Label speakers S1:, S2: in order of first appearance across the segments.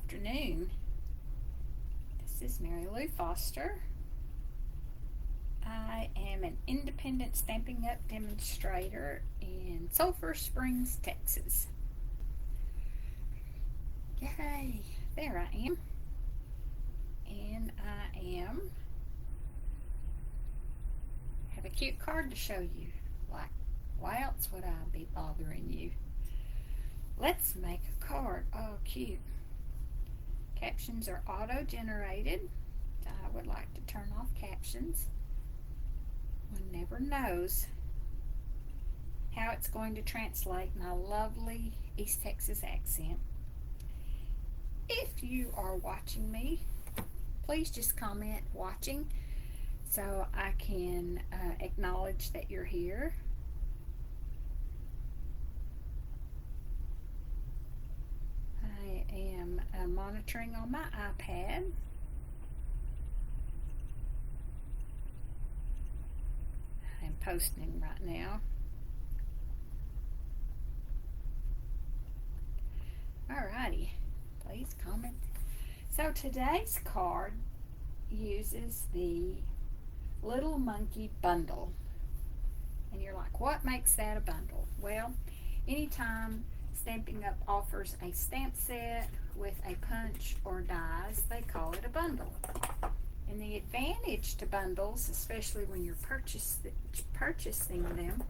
S1: afternoon. This is Mary Lou Foster. I am an independent Stampin' Up! Demonstrator in Sulphur Springs, Texas. Yay! There I am. And have a cute card to show you. Like, why else would I be bothering you? Let's make a card. Oh, cute. Captions are auto-generated. I would like to turn off captions. One never knows how it's going to translate my lovely East Texas accent. If you are watching me, please just comment watching so I can acknowledge that you're here. I am monitoring on my iPad. I'm posting right now. Alrighty, please comment. So today's card uses the Little Monkey bundle. And you're like, what makes that a bundle? Well, anytime Stampin' Up! Offers a stamp set with a punch or dies, they call it a bundle. And the advantage to bundles, especially when you're purchasing them,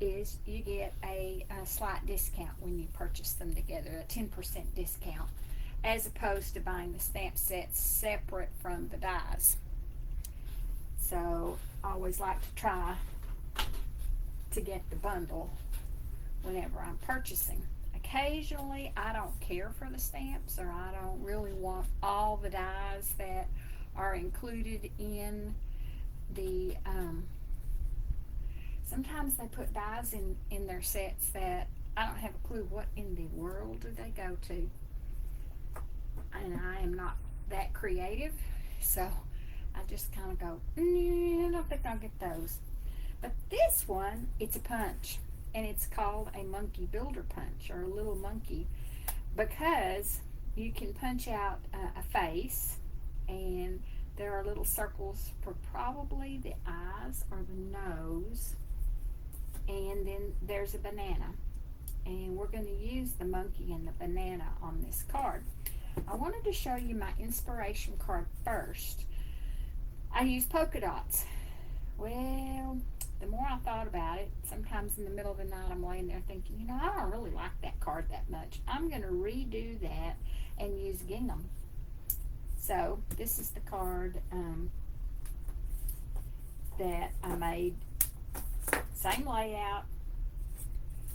S1: is you get a slight discount when you purchase them together, a 10% discount, as opposed to buying the stamp sets separate from the dies. So I always like to try to get the bundle whenever I'm purchasing. Occasionally I don't care for the stamps, or I don't really want all the dies that are included in the sometimes they put dies in their sets that I don't have a clue what in the world do they go to, and I am not that creative, so I just kind of go, I don't think I'll get those. But this one, it's a punch, and it's called a monkey builder punch, or a little monkey, because you can punch out a face, and there are little circles for probably the eyes or the nose, and then there's a banana, and we're going to use the monkey and the banana on this card. I wanted to show you my inspiration card first. I use polka dots. Well, the more I thought about it, sometimes in the middle of the night I'm laying there thinking, I don't really like that card that much. I'm going to redo that and use gingham. So this is the card that I made. Same layout.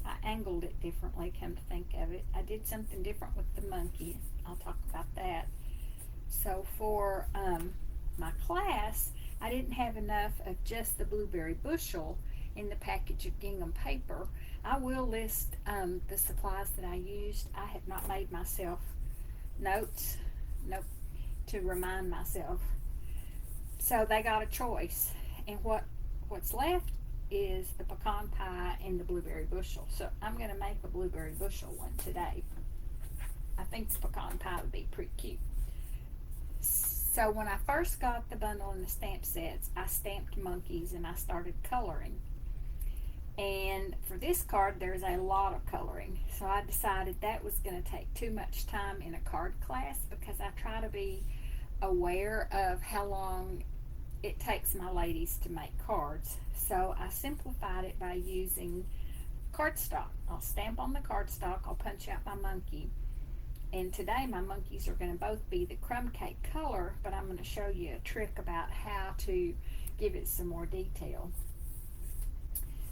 S1: I angled it differently, come to think of it. I did something different with the monkey. I'll talk about that. So for my class, I didn't have enough of just the blueberry bushel in the package of gingham paper. I will list the supplies that I used. I have not made myself notes, to remind myself. So they got a choice, and what's left is the pecan pie and the blueberry bushel. So I'm going to make a blueberry bushel one today. I think the pecan pie would be pretty cute. So when I first got the bundle and the stamp sets, I stamped monkeys and I started coloring. And for this card, there's a lot of coloring. So I decided that was going to take too much time in a card class, because I try to be aware of how long it takes my ladies to make cards. So I simplified it by using cardstock. I'll stamp on the cardstock, I'll punch out my monkey. And today my monkeys are going to both be the crumb cake color, but I'm going to show you a trick about how to give it some more detail.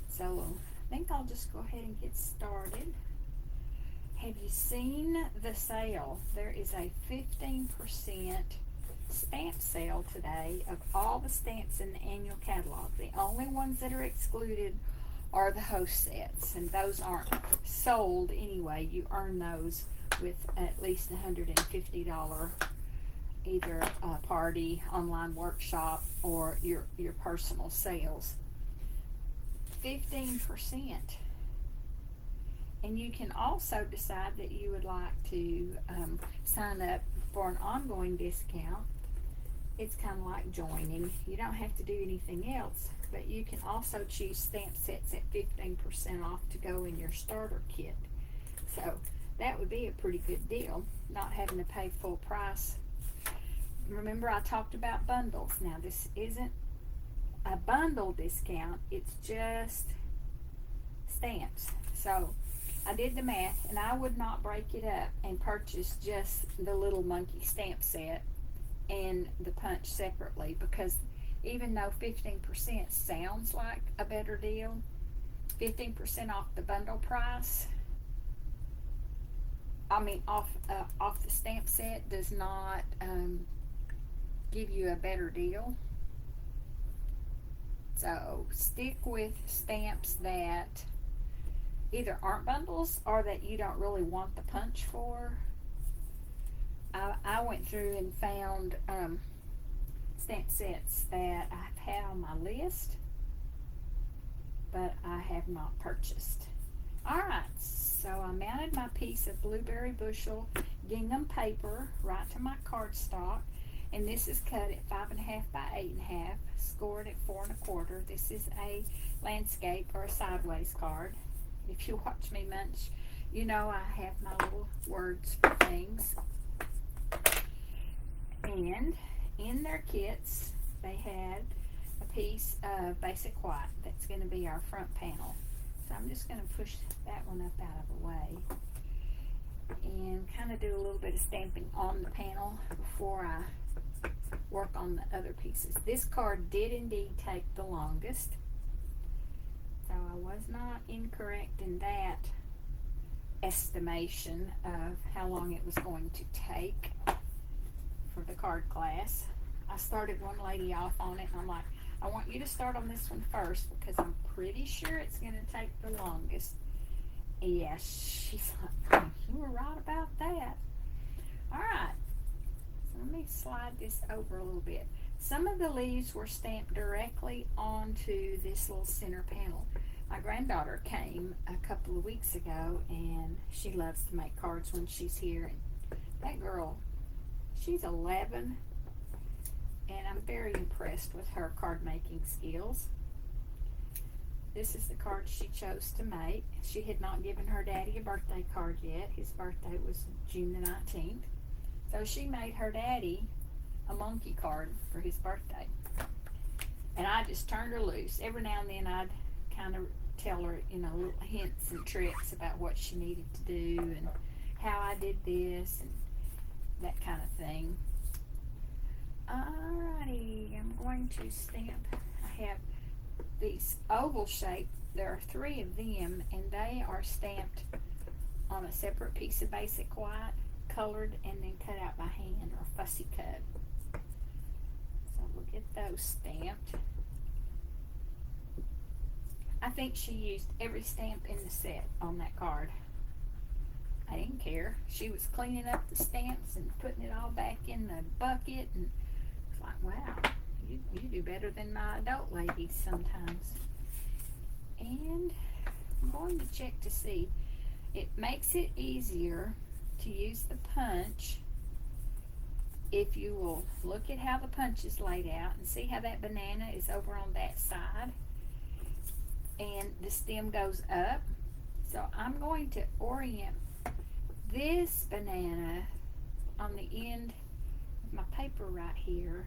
S1: So I think I'll just go ahead and get started. Have you seen the sale? There is a 15% stamp sale today of all the stamps in the annual catalog. The only ones that are excluded are the host sets, and those aren't sold anyway. You earn those with at least $150 either party, online workshop, or your personal sales. 15%. And you can also decide that you would like to sign up for an ongoing discount. It's kind of like joining. You don't have to do anything else, but you can also choose stamp sets at 15% off to go in your starter kit. So that would be a pretty good deal, not having to pay full price. Remember, I talked about bundles. Now, this isn't a bundle discount, it's just stamps. So I did the math, and I would not break it up and purchase just the little monkey stamp set and the punch separately, because even though 15% sounds like a better deal, 15% off the bundle price, off the stamp set does not give you a better deal. So stick with stamps that either aren't bundles or that you don't really want the punch for. I went through and found stamp sets that I've had on my list, but I have not purchased. Alright, so I mounted my piece of blueberry bushel gingham paper right to my cardstock, and this is cut at 5.5 by 8.5, scored at 4 1/4. This is a landscape or a sideways card. If you watch me munch, you know I have my little words for things. And in their kits, they had a piece of basic white that's going to be our front panel. So I'm just going to push that one up out of the way and kind of do a little bit of stamping on the panel before I work on the other pieces. This card did indeed take the longest, so I was not incorrect in that estimation of how long it was going to take for the card class. I started one lady off on it, and I'm like, I want you to start on this one first because I'm pretty sure it's going to take the longest. Yeah, she's like, you were right about that. Alright, so let me slide this over a little bit. Some of the leaves were stamped directly onto this little center panel. My granddaughter came a couple of weeks ago, and she loves to make cards when she's here. And that girl, she's 11, and I'm very impressed with her card making skills. This is the card she chose to make. She had not given her daddy a birthday card yet. His birthday was June the 19th. So she made her daddy a monkey card for his birthday. And I just turned her loose. Every now and then I'd kind of tell her, little hints and tricks about what she needed to do and how I did this and that kind of thing. Alrighty, I'm going to stamp. I have these oval shape. There are 3 of them, and they are stamped on a separate piece of basic white, colored, and then cut out by hand or fussy cut. So we'll get those stamped. I think she used every stamp in the set on that card. I didn't care. She was cleaning up the stamps and putting it all back in the bucket, and it's like, wow, you do better than my adult ladies sometimes. And I'm going to check to see. It makes it easier to use the punch if you will look at how the punch is laid out and see how that banana is over on that side and the stem goes up. So I'm going to orient this banana on the end of my paper right here,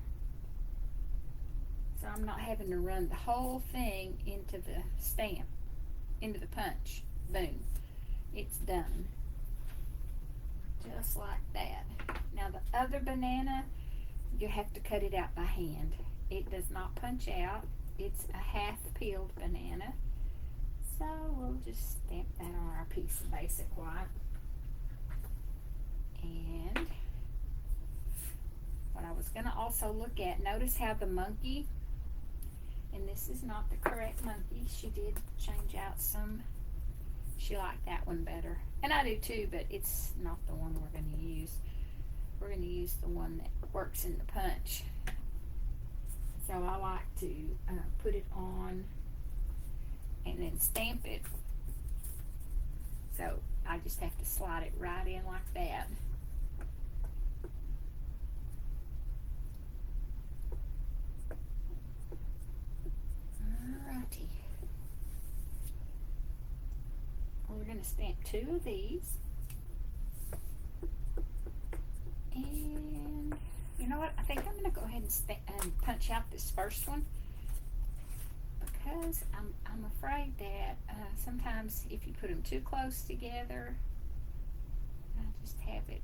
S1: so I'm not having to run the whole thing into the stamp, into the punch. Boom, it's done. Just like that. Now the other banana, you have to cut it out by hand. It does not punch out. It's a half peeled banana. So we'll just stamp that on our piece of basic white. And what I was going to also look at, notice how the monkey, and this is not the correct monkey, she did change out some. She liked that one better. And I do too, but it's not the one we're going to use. We're going to use the one that works in the punch. So I like to put it on and then stamp it So I just have to slide it right in like that. Alrighty. We're going to stamp 2 of these. And you know what? I think I'm going to go ahead and punch out this first one, because I'm afraid that sometimes if you put them too close together, I just have it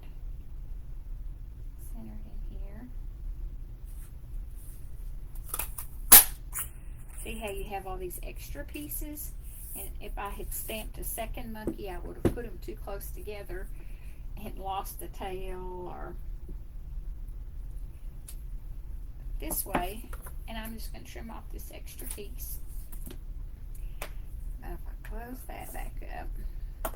S1: centered in here. See how you have all these extra pieces? And if I had stamped a second monkey, I would have put them too close together and lost the tail, or this way. And I'm just going to trim off this extra piece. Now if I close that back up,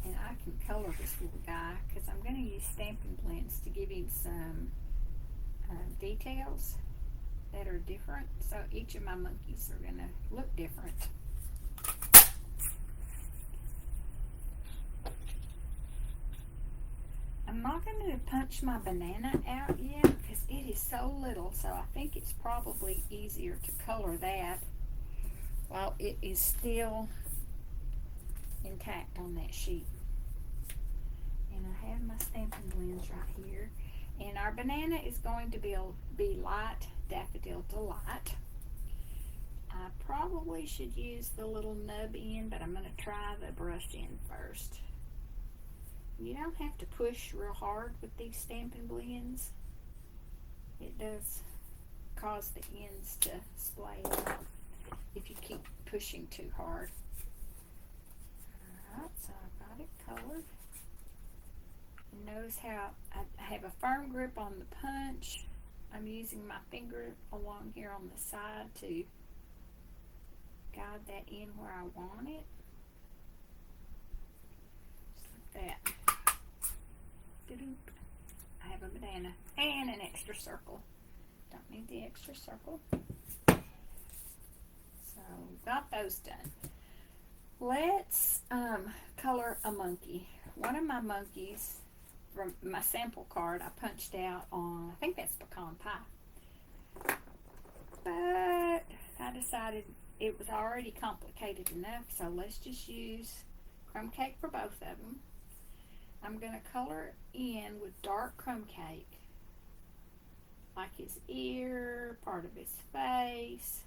S1: and I can color this little guy, because I'm going to use Stampin' Blends to give him some details that are different. So each of my monkeys are going to look different. I'm not going to punch my banana out yet because it is so little, so I think it's probably easier to color that while it is still intact on that sheet. And I have my Stampin' Blends right here. And our banana is going to be light Daffodil Delight. I probably should use the little nub end, but I'm going to try the brush end first. You don't have to push real hard with these Stampin' Blends. It does cause the ends to splay out if you keep pushing too hard. Alright, so I've got it colored. And notice how I have a firm grip on the punch. I'm using my finger along here on the side to guide that in where I want it. Just like that. I have a banana and an extra circle. Don't need the extra circle. So got those done. Let's color a monkey. One of my monkeys from my sample card I punched out on, I think that's pecan pie. But I decided it was already complicated enough, so let's just use crumb cake for both of them. I'm going to color in with dark crumb cake, like his ear, part of his face.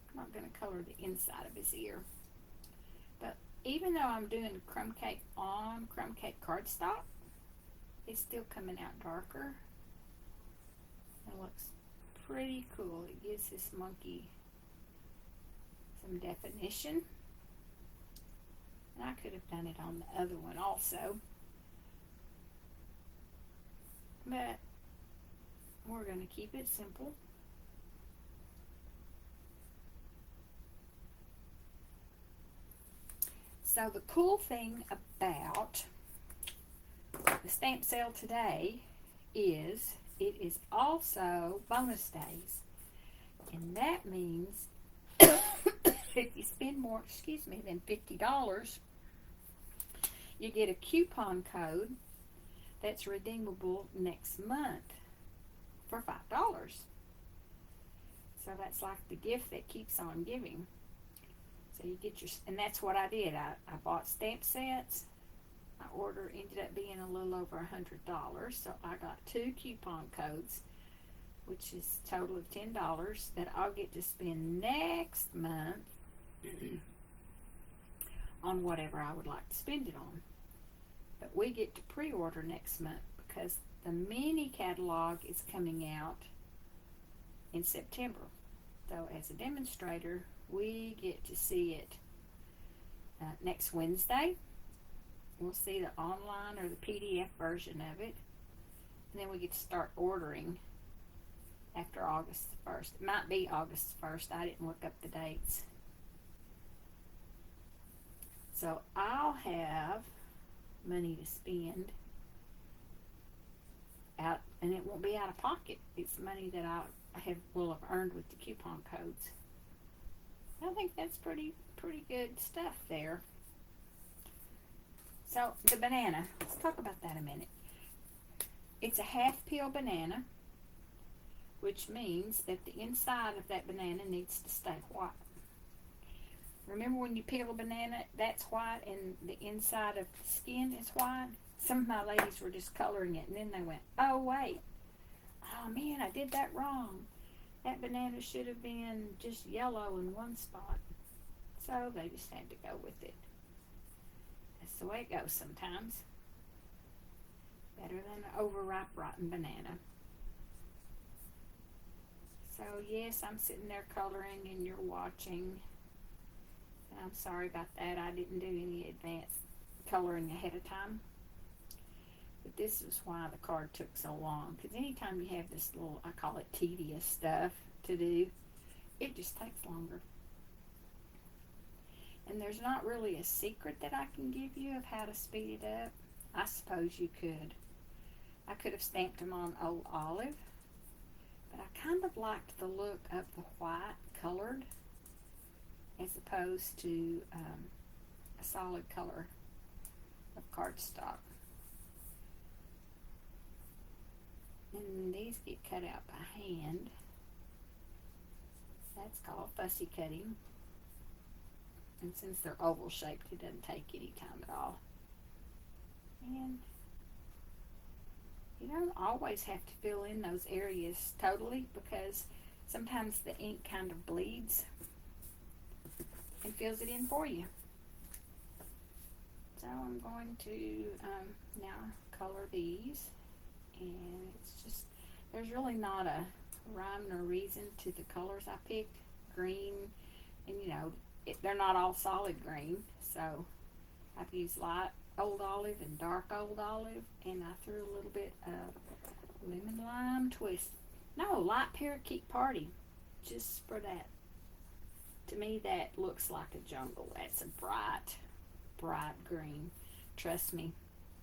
S1: I'm not going to color the inside of his ear. But even though I'm doing crumb cake on crumb cake cardstock, it's still coming out darker. It looks pretty cool. It gives this monkey some definition. And I could have done it on the other one also. But we're going to keep it simple. So the cool thing about the stamp sale today is it is also bonus days. And that means if you spend more, than $50, you get a coupon code that's redeemable next month for $5. So that's like the gift that keeps on giving. So you get your, and that's what I did. I bought stamp sets. My order ended up being a little over $100. So I got 2 coupon codes, which is a total of $10 that I'll get to spend next month on whatever I would like to spend it on. But we get to pre-order next month because the mini catalog is coming out in September. So as a demonstrator, we get to see it next Wednesday. We'll see the online or the PDF version of it. And then we get to start ordering after August 1st. It might be August 1st. I didn't look up the dates. So I'll have money to spend out, and it won't be out of pocket. It's money that will have earned with the coupon codes. I think that's pretty good stuff there. So the banana, let's talk about that a minute. It's a half peel banana, which means that the inside of that banana needs to stay white. Remember when you peel a banana, that's white and the inside of the skin is white? Some of my ladies were just coloring it and then they went, oh wait, oh man, I did that wrong. That banana should have been just yellow in one spot. So they just had to go with it. That's the way it goes sometimes. Better than an overripe rotten banana. So yes, I'm sitting there coloring and you're watching. I'm sorry about that. I didn't do any advanced coloring ahead of time. But this is why the card took so long. Because anytime you have this little, I call it tedious stuff to do, it just takes longer. And there's not really a secret that I can give you of how to speed it up. I suppose you could. I could have stamped them on old olive. But I kind of liked the look of the white colored as opposed to a solid color of cardstock. And these get cut out by hand. That's called fussy cutting. And since they're oval shaped, it doesn't take any time at all. And you don't always have to fill in those areas totally because sometimes the ink kind of bleeds and fills it in for you. So I'm going to now color these, and it's just, there's really not a rhyme or reason to the colors I picked. Green, and you know, they're not all solid green, so I've used light old olive and dark old olive, and I threw a little bit of lemon lime twist. No, light parakeet party, just for that. To me, that looks like a jungle. That's a bright green. Trust me,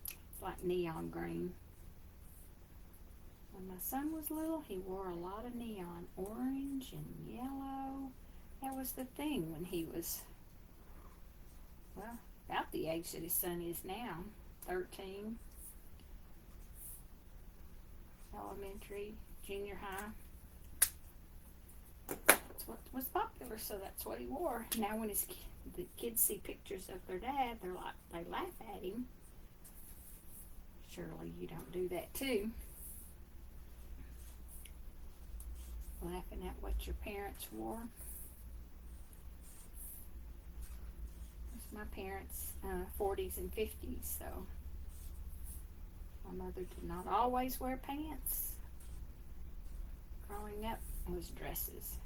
S1: it's like neon green. When my son was little, he wore a lot of neon, orange and yellow. That was the thing when he was, well, about the age that his son is now, 13, elementary, junior high. That's what was popular, so that's what he wore. Now when the kids see pictures of their dad, they laugh at him. Surely you don't do that too. Laughing at what your parents wore. My parents' 40s and 50s, so my mother did not always wear pants. Growing up, it was dresses.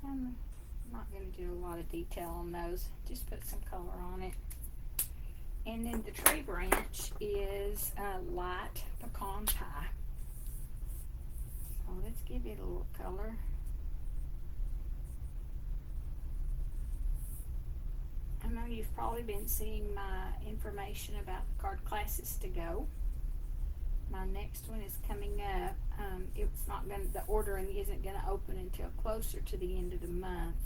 S1: I'm not going to do a lot of detail on those, just put some color on it. And then the tree branch is light pecan pie. So let's give it a little color. I know you've probably been seeing my information about the card classes to go. My next one is coming up. The ordering isn't going to open until closer to the end of the month.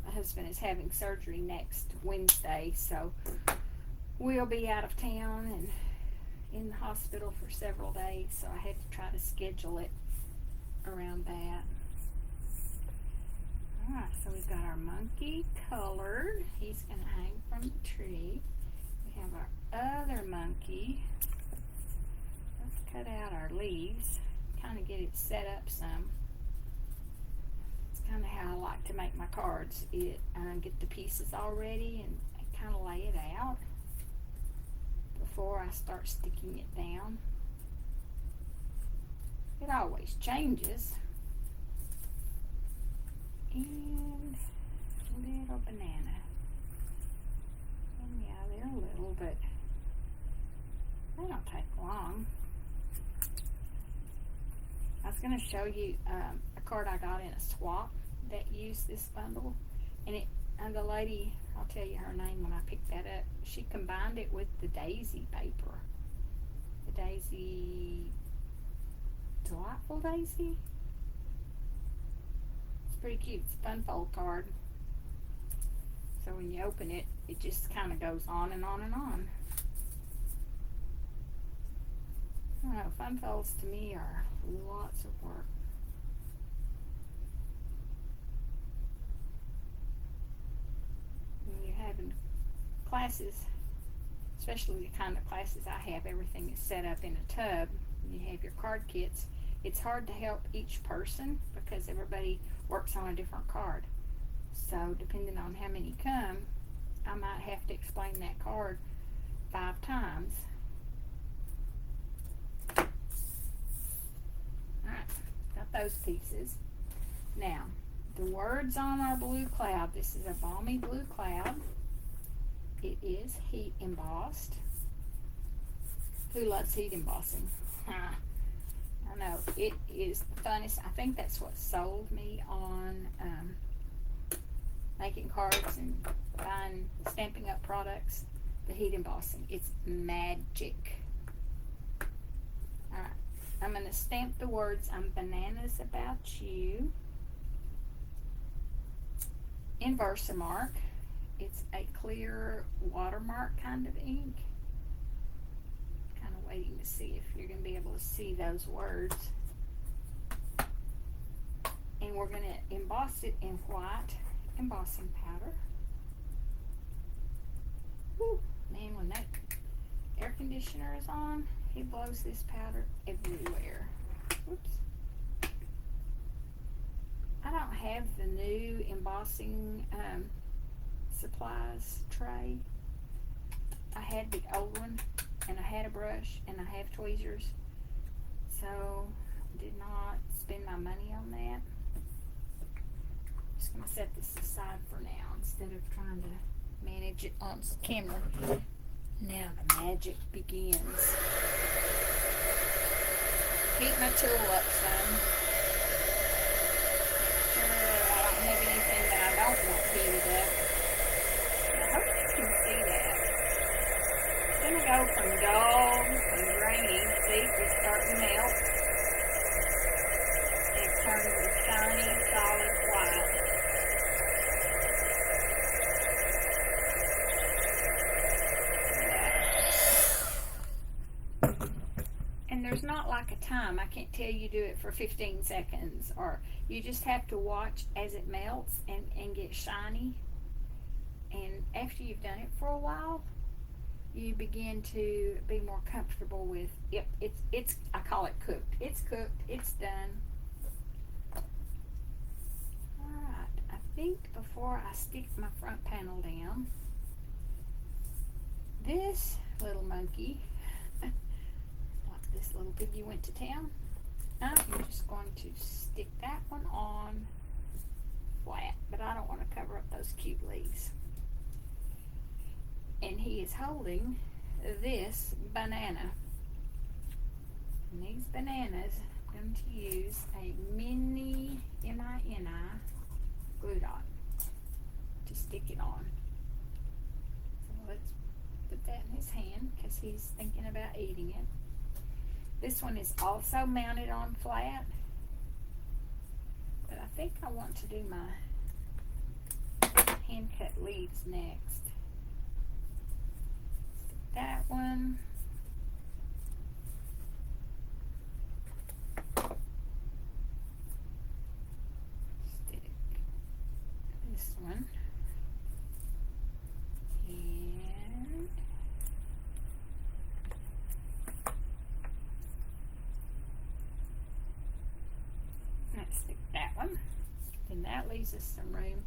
S1: My husband is having surgery next Wednesday, so we'll be out of town and in the hospital for several days, so I had to try to schedule it around that. Alright, so we've got our monkey colored. He's going to hang from the tree. We have our other monkey. Let's cut out our leaves, kind of get it set up some. It's kind of how I like to make my cards. Get the pieces all ready and kind of lay it out before I start sticking it down. It always changes. And little banana. And yeah, they're little, but they don't take long. I was going to show you a card I got in a swap that used this bundle, and the lady, I'll tell you her name when I pick that up, she combined it with the daisy paper. The daisy, Delightful Daisy? It's pretty cute. It's a fun fold card. So when you open it, it just kind of goes on and on and on. I don't know, fun folds to me are lots of work. When you're having classes, especially the kind of classes I have, everything is set up in a tub. You have your card kits. It's hard to help each person because everybody works on a different card. So depending on how many come, I might have to explain that card 5 times. Alright, got those pieces. Now, the words on our blue cloud. This is a balmy blue cloud. It is heat embossed. Who loves heat embossing? I know, it is the funnest. I think that's what sold me on making cards and buying Stampin' Up products. The heat embossing. It's magic. Alright, I'm going to stamp the words "I'm bananas about you" in Versamark. It's a clear watermark kind of ink. Kind of waiting to see if you're going to be able to see those words. And we're going to emboss it in white embossing powder. Whew, man, when that air conditioner is on, it blows this powder everywhere. Whoops. I don't have the new embossing supplies tray. I had the old one, and I had a brush, and I have tweezers, so did not spend my money on that. Just gonna set this aside for now instead of trying to manage it on camera. Now the magic begins. Heat my tool up some. I don't have anything that I don't want heated up. I hope you can see that. It's going to go from dull and grainy. See, it's starting to melt. And it turns to shiny, solid white. And there's not like a time. I can't tell you do it for 15 seconds, or you just have to watch as it melts and get shiny. And after you've done it for a while, you begin to be more comfortable with, yep, it's I call it cooked. It's cooked, it's done. Alright, I think before I stick my front panel down, this little monkey, this little piggy went to town, I'm just going to stick that one on flat, but I don't want to cover up those cute leaves. And he is holding this banana. And these bananas, I'm going to use a mini M-I-N-I glue dot to stick it on. So let's put that in his hand because he's thinking about eating it. This one is also mounted on flat, but I think I want to do my hand cut leaves next. Stick that one. Stick this one. And let's stick that one. And that leaves us some room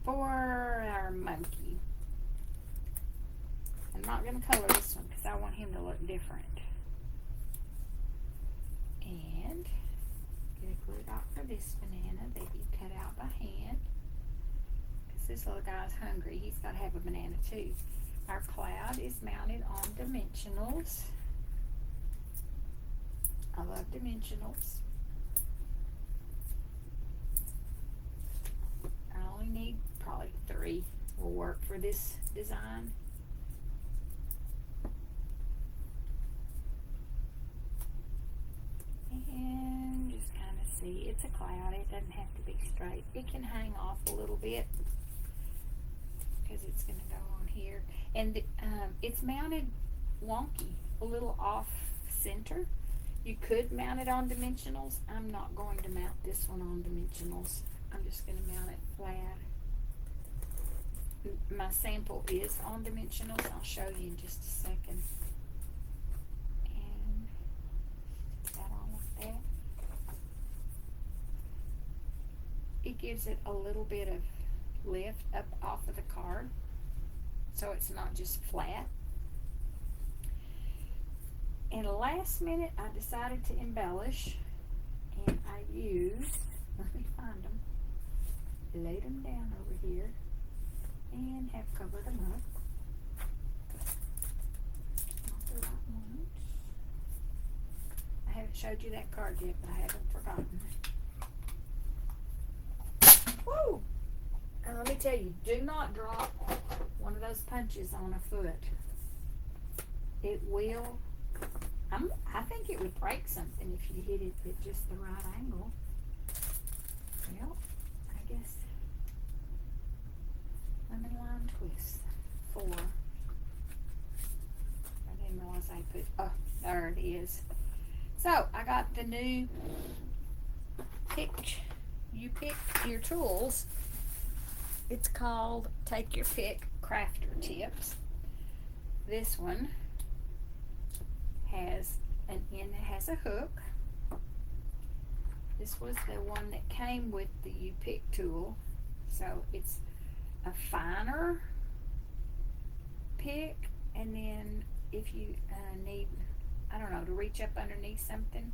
S1: for our monkey. I'm not going to color this one because I want him to look different. And get a glue dot for this banana that you cut out by hand. Because this little guy's hungry. He's got to have a banana too. Our cloud is mounted on dimensionals. I love dimensionals. I only need probably 3 will work for this design. And just kind of see, it's a cloud. It doesn't have to be straight. It can hang off a little bit because it's going to go on here. And it's mounted wonky, a little off center. You could mount it on dimensionals. I'm not going to mount this one on dimensionals. I'm just going to mount it flat. My sample is on dimensionals. I'll show you in just a second. And that on like that. It gives it a little bit of lift up off of the card, so it's not just flat. And last minute I decided to embellish, and I used, let me find them, laid them down over here, and have covered them up. Not the right ones. I haven't showed you that card yet, but I haven't forgotten. Woo! And let me tell you, do not drop one of those punches on a foot. It will, I think it would break something if you hit it at just the right angle. Well, I guess lemon lime twist 4. I didn't realize I put, oh, there it is. So I got the new you pick your tools. It's called Take Your Pick Crafter Tips. This one has an end that has a hook. This was the one that came with the You Pick tool. So it's a finer pick, and then if you need, I don't know, to reach up underneath something.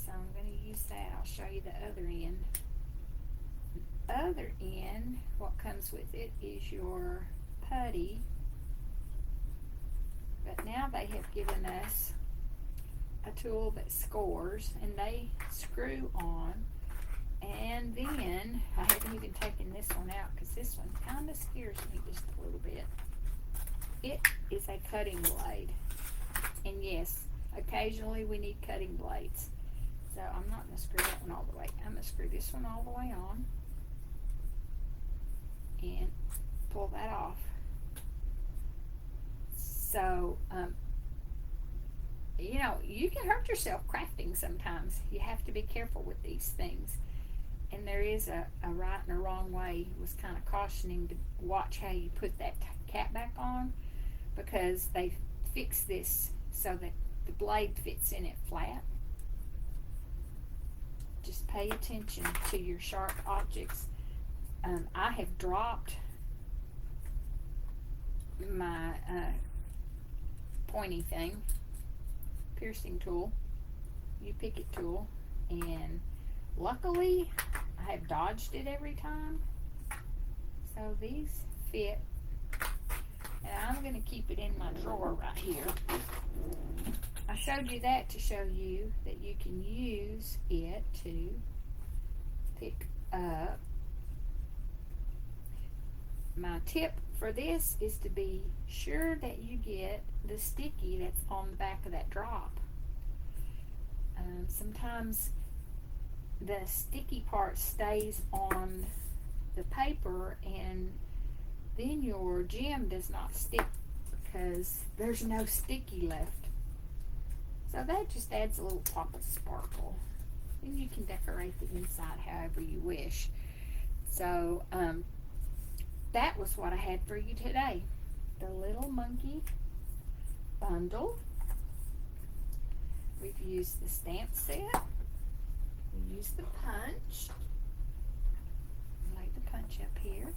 S1: So I'm going to use that. I'll show you the other end. The other end, what comes with it is your putty. But now they have given us a tool that scores, and they screw on. And then, I haven't even taken this one out because this one kind of scares me just a little bit. It is a cutting blade. And yes, occasionally we need cutting blades. So I'm not going to screw that one all the way. I'm going to screw this one all the way on and pull that off. So, you know, you can hurt yourself crafting sometimes. You have to be careful with these things. And there is a right and a wrong way. It was kind of cautioning to watch how you put that cap back on, because they fix this so that the blade fits in it flat. Just pay attention to your sharp objects. I have dropped my pointy thing, piercing tool, You Pick It tool, and luckily I have dodged it every time. So these fit, and I'm going to keep it in my drawer right here. I showed you that to show you that you can use it to pick up. My tip for this is to be sure that you get the sticky that's on the back of that drop. Sometimes the sticky part stays on the paper, and then your gem does not stick because there's no sticky left. So that just adds a little pop of sparkle. And you can decorate the inside however you wish. So that was what I had for you today. The Little Monkey bundle. We've used the stamp set. We used the punch. Lay the punch up here.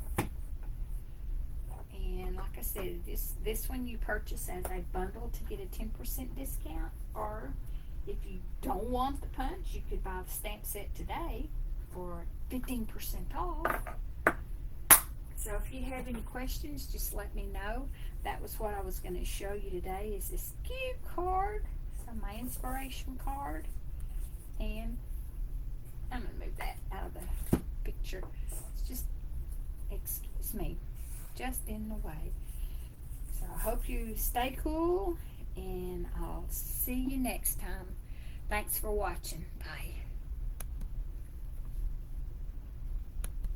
S1: And like I said, this one you purchase as a bundle to get a 10% discount. Or if you don't want the punch, you could buy the stamp set today for 15% off. So if you have any questions, just let me know. That was what I was going to show you today, is this cute card. So my inspiration card. And I'm going to move that out of the picture. It's just, excuse me, just in the way. So I hope you stay cool, and I'll see you next time. Thanks for watching. Bye.